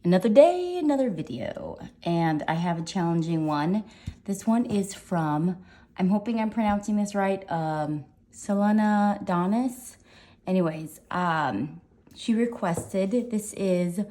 Another day, another video, and I have a challenging one. This one is from, I'm hoping I'm pronouncing this right, Selena Donis. Anyways, she requested, this is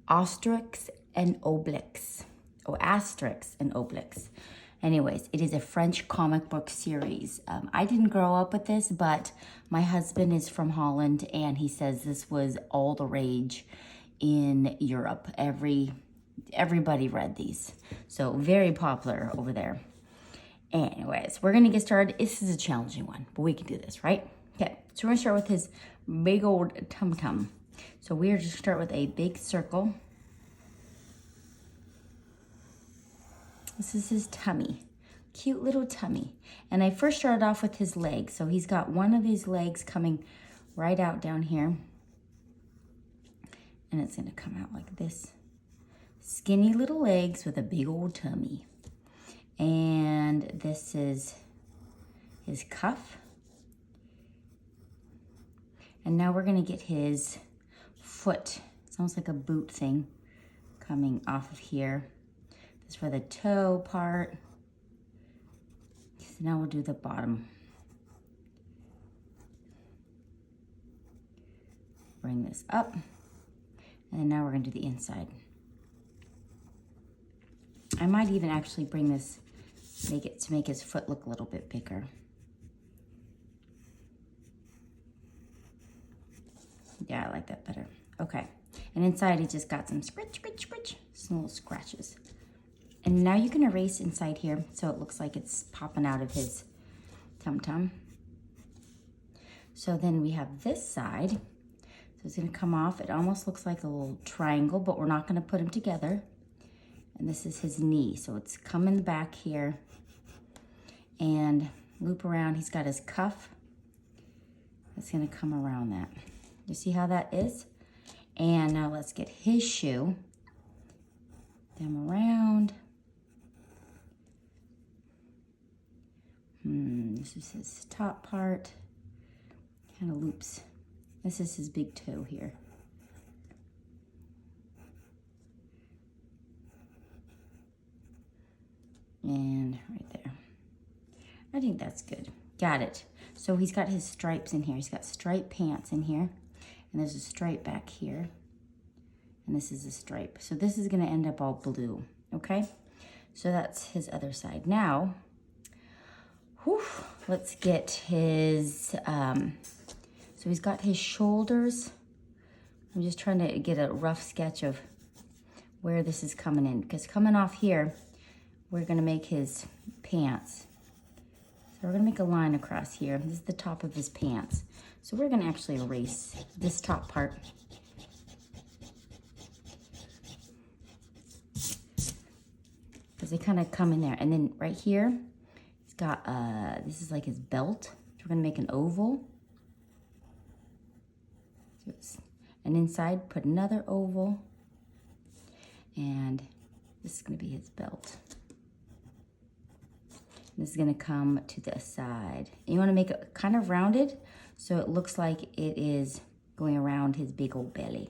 Asterix and Obelix. Oh, Asterix and Obelix. Anyways, it is a French comic book series. I didn't grow up with this, but my husband is from Holland, and he says this was all the rage in Europe. Everybody read these. So very popular over there. Anyways, we're gonna get started. This is a challenging one, but we can do this, right? Okay, so we're gonna start with his big old tum-tum. So we are just start with a big circle. This is his tummy, cute little tummy. And I first started off with his legs. So he's got one of his legs coming right out down here. And it's gonna come out like this. Skinny little legs with a big old tummy. And this is his cuff. And now we're gonna get his foot. It's almost like a boot thing coming off of here. This is for the toe part. So now we'll do the bottom. Bring this up. And now we're gonna do the inside. I might even actually bring this, make his foot look a little bit bigger. Yeah, I like that better. Okay, and inside he just got some scratch, some little scratches. And now you can erase inside here so it looks like it's popping out of his tum-tum. So then we have this side. So it's gonna come off. It almost looks like a little triangle, but we're not gonna put them together. And this is his knee. So it's coming back here and loop around. He's got his cuff. It's gonna come around that. You see how that is? And now let's get his shoe. Them around. This is his top part. Kind of loops. This is his big toe here. And right there. I think that's good. Got it. So he's got his stripes in here. He's got striped pants in here. And there's a stripe back here. And this is a stripe. So this is gonna end up all blue, okay? So that's his other side. Now, let's get his, so he's got his shoulders. I'm just trying to get a rough sketch of where this is coming in. Because coming off here, we're gonna make his pants. So we're gonna make a line across here. This is the top of his pants. So we're gonna actually erase this top part. Because they kind of come in there. And then right here, he's got, this is like his belt. So we're gonna make an oval. And inside, put another oval. And this is gonna be his belt. This is gonna come to the side. And you wanna make it kind of rounded so it looks like it is going around his big old belly.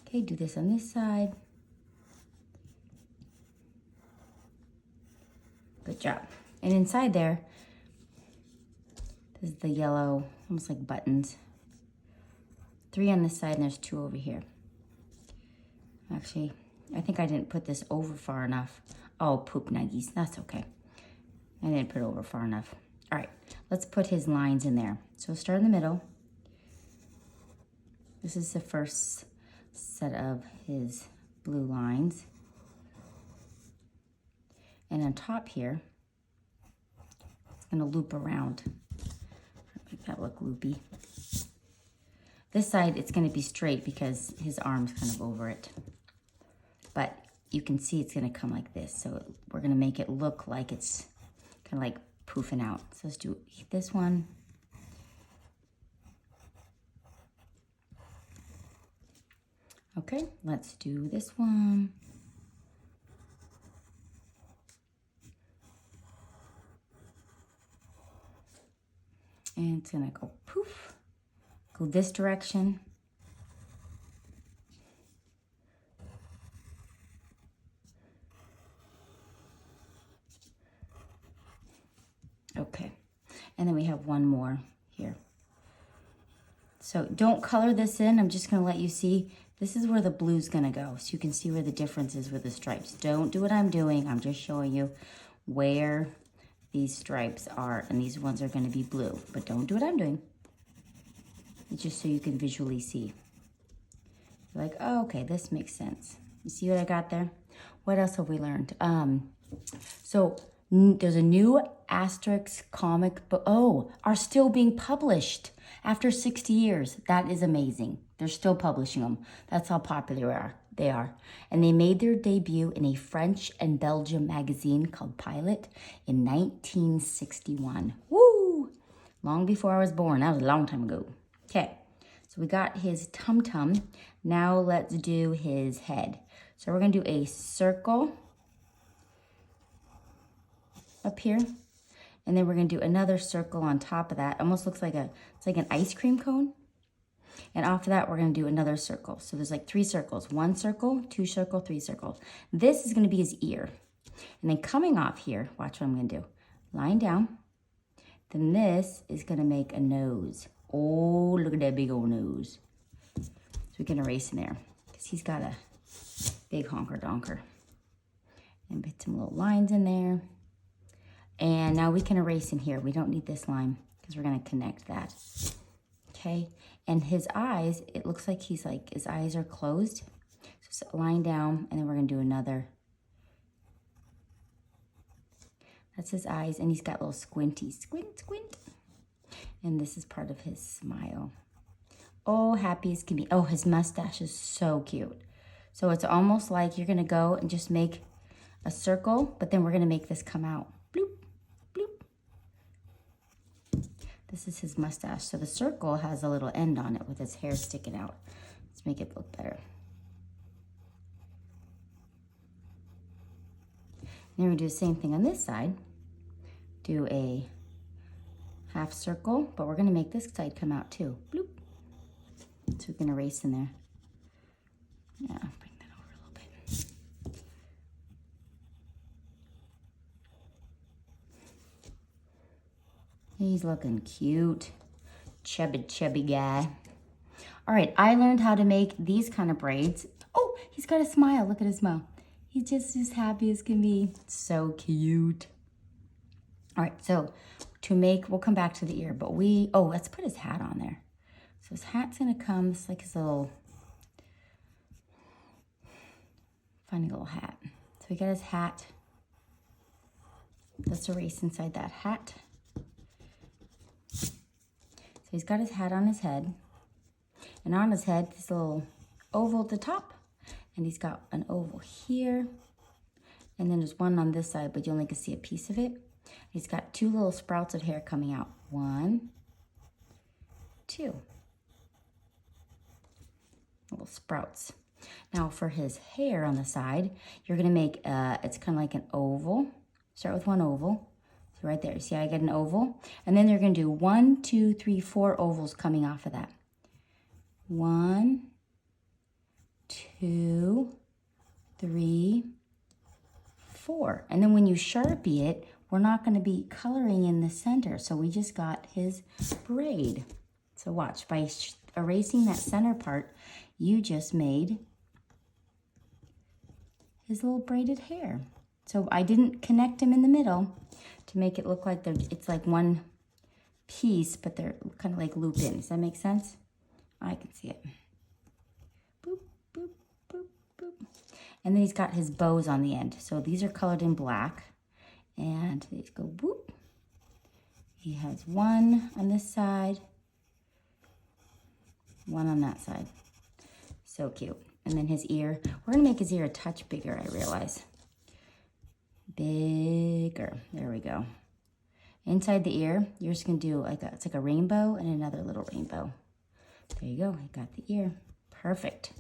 Okay, do this on this side. Good job. And inside there, this is the yellow, almost like buttons. 3 on this side and there's 2 over here. Actually, I think I didn't put this over far enough. Oh, poop nuggies, that's okay. I didn't put it over far enough. All right, let's put his lines in there. So start in the middle. This is the first set of his blue lines. And on top here, it's gonna loop around. Make that look loopy. This side, it's gonna be straight because his arm's kind of over it. But you can see it's gonna come like this. So we're gonna make it look like it's kind of like poofing out. So let's do this one. Okay, let's do this one. And it's gonna go poof, go this direction. And then we have one more here. So don't color this in. I'm just gonna let you see. This is where the blue's gonna go. So you can see where the difference is with the stripes. Don't do what I'm doing. I'm just showing you where these stripes are. And these ones are gonna be blue. But don't do what I'm doing. It's just so you can visually see. You're like, oh, okay, this makes sense. You see what I got there? What else have we learned? So there's a new Asterix comic book. Oh, are still being published after 60 years. That is amazing. They're still publishing them. That's how popular they are. And they made their debut in a French and Belgian magazine called Pilot in 1961. Woo! Long before I was born. That was a long time ago. Okay, so we got his tum-tum. Now let's do his head. So we're gonna do a circle up here. And then we're gonna do another circle on top of that. Almost looks like it's like an ice cream cone. And off of that, we're gonna do another circle. So there's like 3 circles. 1 circle, 2 circle, 3 circles. This is gonna be his ear. And then coming off here, watch what I'm gonna do. Line down. Then this is gonna make a nose. Oh, look at that big old nose. So we can erase in there because he's got a big honker donker. And put some little lines in there. And now we can erase in here. We don't need this line because we're gonna connect that. Okay, and his eyes, it looks like his eyes are closed. So line down, and then we're gonna do another. That's his eyes, and he's got little squinties, squint, squint. And this is part of his smile. Oh, happy as can be. Oh, his mustache is so cute. So it's almost like you're gonna go and just make a circle, but then we're gonna make this come out. Bloop, bloop. This is his mustache. So the circle has a little end on it with his hair sticking out. Let's make it look better. Then we do the same thing on this side. Do a half circle, but we're gonna make this side come out too. Bloop. So we can erase in there. Yeah, bring that over a little bit. He's looking cute. Chubby guy. All right, I learned how to make these kind of braids. Oh, he's got a smile. Look at his smile. He's just as happy as can be. So cute. All right, so to make, we'll come back to the ear, but let's put his hat on there. So his hat's gonna come, it's like his little, funny little hat. So we got his hat. Let's erase inside that hat. So he's got his hat on his head. And on his head, this little oval at the top. And he's got an oval here. And then there's one on this side, but you only can see a piece of it. He's got 2 little sprouts of hair coming out. 1, 2. Little sprouts. Now for his hair on the side, you're gonna make, it's kind of like an oval. Start with 1 oval. So right there, you see how I get an oval? And then you're gonna do 1, 2, 3, 4 ovals coming off of that. 1, 2, 3, 4. And then when you Sharpie it, we're not gonna be coloring in the center. So we just got his braid. So watch, by erasing that center part, you just made his little braided hair. So I didn't connect them in the middle to make it look like it's like one piece, but they're kind of like loop in. Does that make sense? I can see it. Boop, boop, boop, boop. And then he's got his bows on the end. So these are colored in black. And these go boop. He has 1 on this side, 1 on that side. So cute. And then his ear, we're gonna make his ear a touch bigger, I realize. Bigger, there we go. Inside the ear, you're just gonna do it's like a rainbow and another little rainbow. There you go, I got the ear, perfect.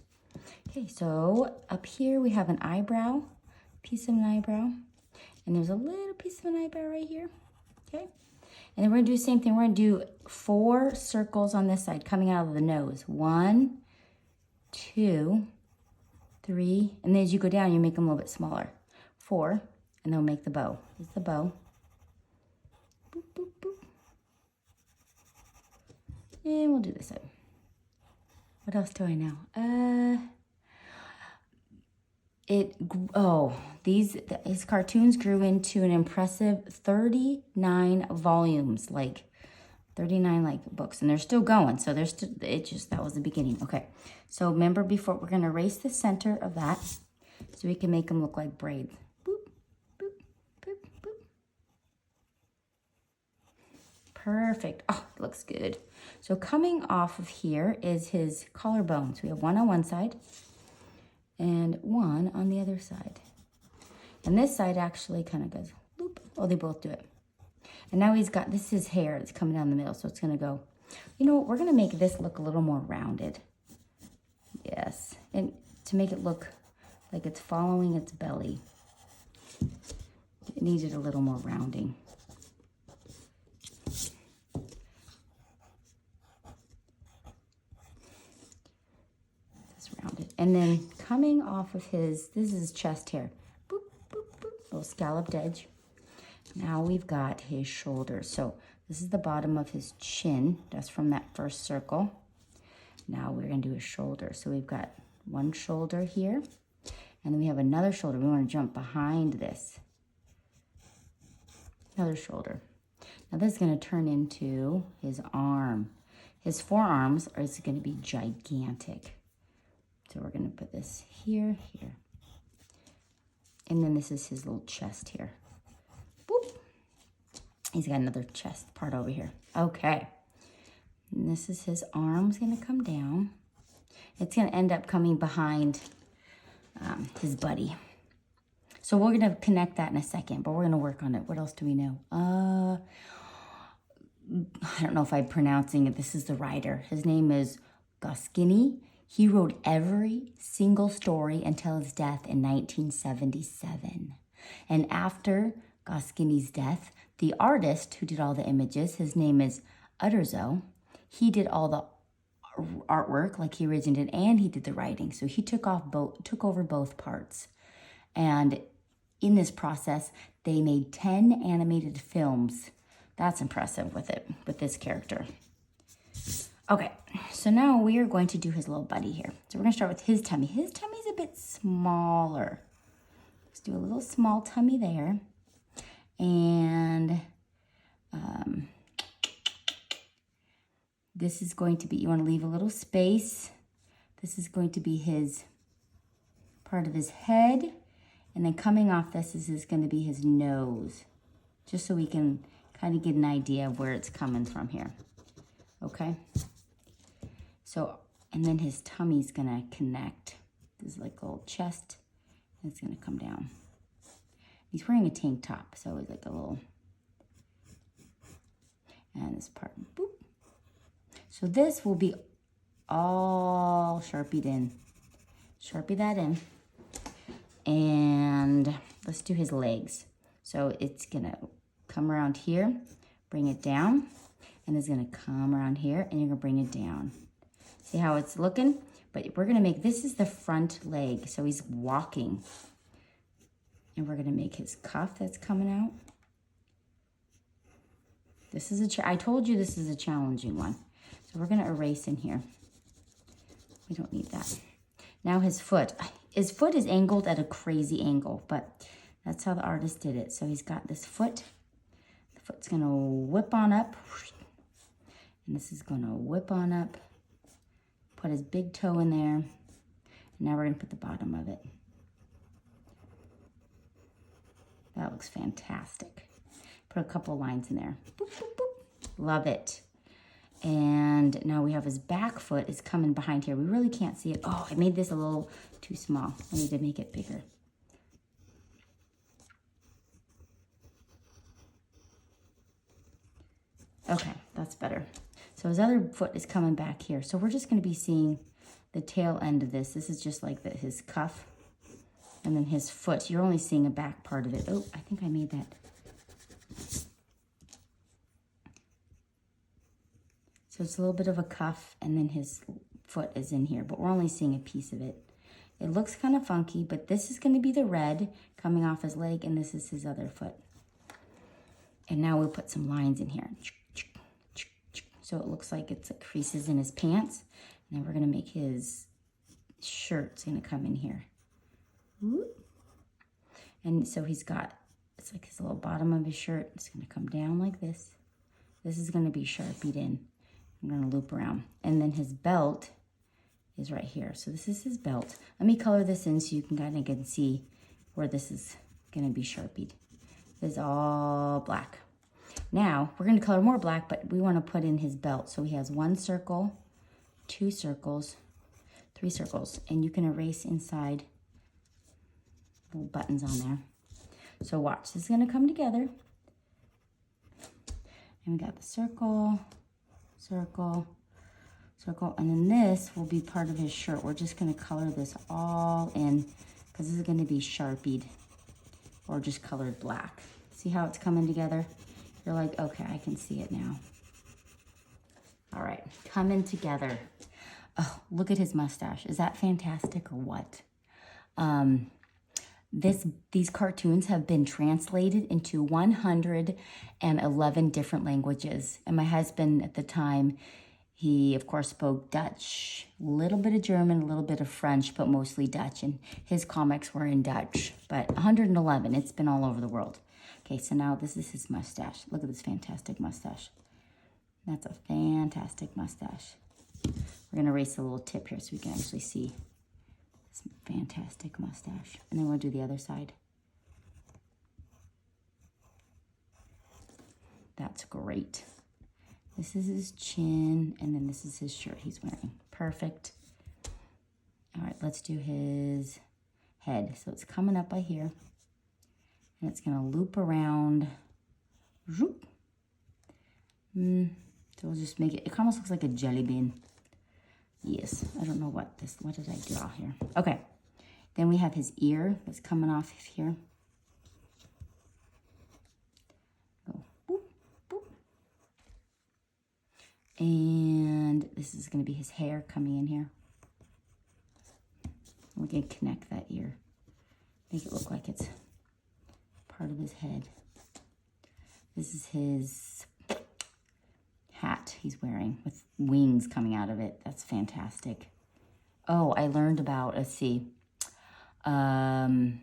Okay, so up here we have an eyebrow, piece of an eyebrow. And there's a little piece of an eyebrow right here, okay? And then we're gonna do the same thing. We're gonna do 4 circles on this side coming out of the nose. 1, 2, 3, and then as you go down, you make them a little bit smaller. 4, and then we'll make the bow. Here's the bow. Boop, boop, boop. And we'll do this side. What else do I know? His cartoons grew into an impressive 39 volumes, like 39 like books, and they're still going. So there's still, that was the beginning. Okay, so remember before, we're gonna erase the center of that so we can make them look like braids. Boop, boop, boop, boop. Perfect. Oh, it looks good. So coming off of here is his collarbones. We have one on one side and one on the other side. And this side actually kind of goes loop. Oh, they both do it. And now he's got, this is his hair. It's coming down the middle, so it's gonna go, you know what, we're gonna make this look a little more rounded. Yes, and to make it look like it's following its belly. It needed a little more rounding. Rounded. And then coming off of this is his chest hair. Boop, boop, boop, little scalloped edge. Now we've got his shoulders. So this is the bottom of his chin, just from that first circle. Now we're gonna do his shoulder. So we've got one shoulder here, and then we have another shoulder. We wanna jump behind this. Another shoulder. Now this is gonna turn into his arm. His forearms are gonna be gigantic. So we're gonna put this here, here. And then this is his little chest here. Boop. He's got another chest part over here. Okay. And this is his arm's gonna come down. It's gonna end up coming behind his buddy. So we're gonna connect that in a second, but we're gonna work on it. What else do we know? I don't know if I'm pronouncing it. This is the writer. His name is Goscinny. He wrote every single story until his death in 1977. And after Goscinny's death, the artist who did all the images, his name is Uderzo, he did all the artwork like he originally did, and he did the writing. So he took over both parts. And in this process, they made 10 animated films. That's impressive with this character. Okay, so now we are going to do his little buddy here. So we're gonna start with his tummy. His tummy's a bit smaller. Let's do a little small tummy there. And this is going to be, you wanna leave a little space. This is going to be his part of his head. And then coming off this is gonna be his nose. Just so we can kind of get an idea of where it's coming from here. Okay? So, and then his tummy's gonna connect. This is like a little chest, and it's gonna come down. He's wearing a tank top, so it's like a little, and this part, boop. So this will be all Sharpied in. Sharpie that in. And let's do his legs. So it's gonna come around here, bring it down, and it's gonna come around here, and you're gonna bring it down. See how it's looking? But we're gonna make, this is the front leg, so he's walking. And we're gonna make his cuff that's coming out. This is I told you this is a challenging one. So we're gonna erase in here. We don't need that. Now his foot is angled at a crazy angle, but that's how the artist did it. So he's got this foot. The foot's gonna whip on up. And this is gonna whip on up. Put his big toe in there. And now we're gonna put the bottom of it. That looks fantastic. Put a couple lines in there. Boop, boop, boop. Love it. And now we have his back foot is coming behind here. We really can't see it. Oh, I made this a little too small. I need to make it bigger. Okay, that's better. So his other foot is coming back here. So we're just gonna be seeing the tail end of this. This is just like his cuff. And then his foot, you're only seeing a back part of it. Oh, I think I made that. So it's a little bit of a cuff, and then his foot is in here, but we're only seeing a piece of it. It looks kind of funky, but this is gonna be the red coming off his leg, and this is his other foot. And now we'll put some lines in here. So it looks like it's creases in his pants. And then we're gonna make his shirt's gonna come in here. Whoop. And so he's got, it's like his little bottom of his shirt. It's gonna come down like this. This is gonna be Sharpied in. I'm gonna loop around. And then his belt is right here. So this is his belt. Let me color this in so you can kind of see where this is gonna be Sharpied. It's all black. Now, we're gonna color more black, but we wanna put in his belt. So he has 1 circle, 2 circles, 3 circles, and you can erase inside little buttons on there. So watch, this is gonna come together. And we got the circle, circle, circle, and then this will be part of his shirt. We're just gonna color this all in because this is gonna be Sharpied or just colored black. See how it's coming together? You're like, okay, I can see it now. All right, coming together. Oh, look at his mustache. Is that fantastic or what? These cartoons have been translated into 111 different languages. And my husband at the time, he of course spoke Dutch, a little bit of German, a little bit of French, but mostly Dutch. And his comics were in Dutch, but 111, it's been all over the world. Okay, so now this is his mustache. Look at this fantastic mustache. That's a fantastic mustache. We're gonna erase a little tip here so we can actually see this fantastic mustache. And then we'll do the other side. That's great. This is his chin, and then this is his shirt he's wearing. Perfect. All right, let's do his head. So it's coming up by here, and it's gonna loop around. Zoop. So we'll just make it, it almost looks like a jelly bean. Yes, I don't know what did I draw here? Okay, then we have his ear that's coming off of here. Go boop, boop. And this is gonna be his hair coming in here. We're gonna connect that ear. Make it look like it's part of his head. This is his hat he's wearing with wings coming out of it. That's fantastic. Oh, I learned about, let's see. The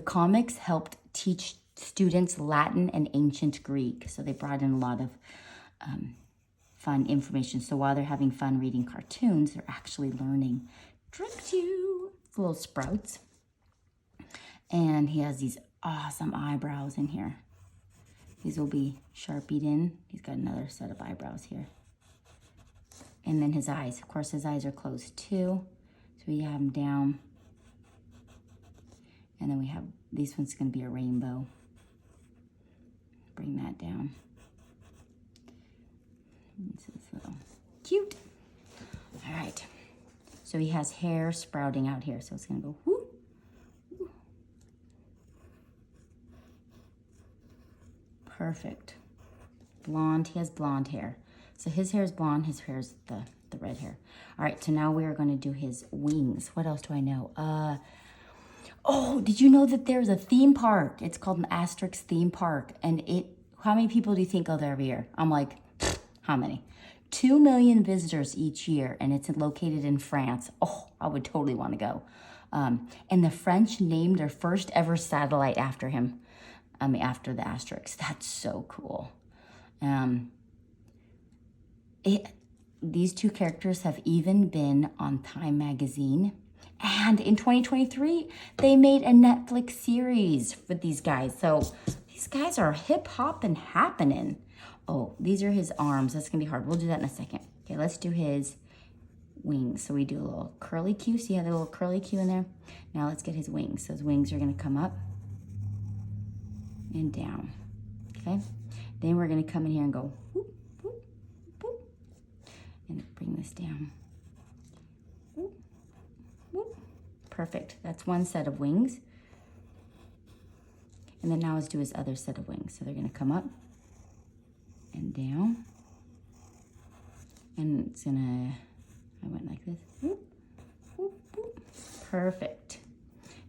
comics helped teach students Latin and ancient Greek. So they brought in a lot of fun information. So while they're having fun reading cartoons, they're actually learning. Tricked you. Little sprouts. And he has these awesome eyebrows in here. These will be Sharpied in. He's got another set of eyebrows here. And then his eyes. Of course, his eyes are closed too. So we have them down. And then we have, these one's gonna be a rainbow. Bring that down. This is little cute. All right. So he has hair sprouting out here. So it's gonna go whoop. Perfect. Blonde, he has blonde hair. So his hair is blonde, his hair is the red hair. All right, so now we are gonna do his wings. What else do I know? Oh, did you know that there's a theme park? It's called an Asterix theme park. And how many people do you think go there every year? I'm like, how many? 2 million visitors each year, and it's located in France. Oh, I would totally wanna go. And the French named their first ever satellite after him. After the Asterix. That's so cool. These two characters have even been on Time magazine. And in 2023, they made a Netflix series with these guys. So these guys are hip hop and happening. Oh, these are his arms. That's gonna be hard. We'll do that in a second. Okay, let's do his wings. So we do a little curly Q. See how the little curly Q in there? Now let's get his wings. So his wings are gonna come up and down, okay? Then we're gonna come in here and go whoop, whoop, whoop, and bring this down. Whoop, whoop. Perfect, that's one set of wings. And then now let's do his other set of wings. So they're gonna come up and down. And it's gonna, I went like this, whoop, whoop, whoop. Perfect.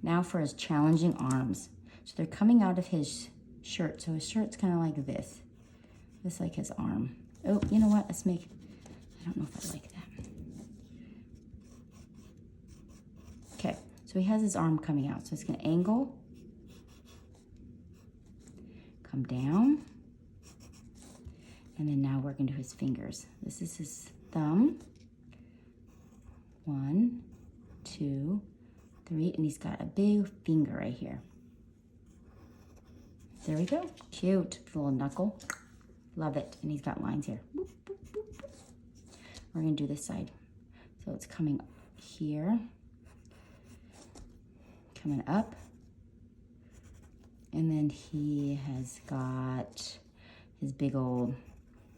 Now for his challenging arms. So they're coming out of his shirt. So his shirt's kind of like this. This like his arm. Oh, you know what? Let's make, I don't know if I like that. Okay, so he has his arm coming out. So it's gonna angle, come down, and then now we're gonna do his fingers. This is his thumb. 1, 2, 3, and he's got a big finger right here. There we go, cute, little knuckle. Love it, and he's got lines here. Boop, boop, boop, boop. We're gonna do this side. So it's coming here, coming up, and then he has got his big old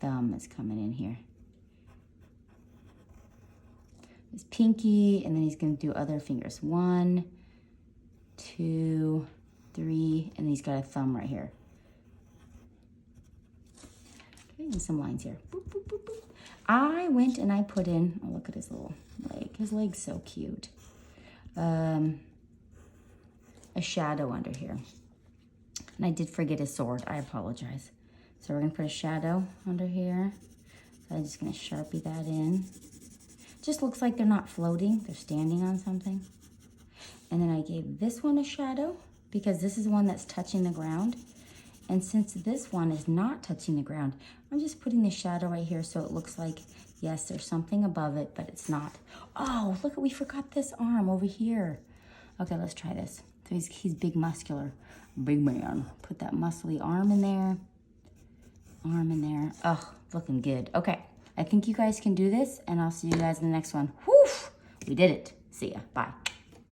thumb is coming in here. His pinky, and then he's gonna do other fingers. 1, 2, 3, and he's got a thumb right here. Okay, and some lines here. Boop, boop, boop, boop. I went and I put in, oh, look at his little leg. His leg's so cute. A shadow under here. And I did forget his sword, I apologize. So we're gonna put a shadow under here. So I'm just gonna Sharpie that in. Just looks like they're not floating, they're standing on something. And then I gave this one a shadow because this is one that's touching the ground. And since this one is not touching the ground, I'm just putting the shadow right here so it looks like, yes, there's something above it, but it's not. Oh, look, we forgot this arm over here. Okay, let's try this. So he's big muscular, big man. Put that muscly arm in there, arm in there. Oh, looking good. Okay, I think you guys can do this, and I'll see you guys in the next one. Whew, we did it. See ya, bye.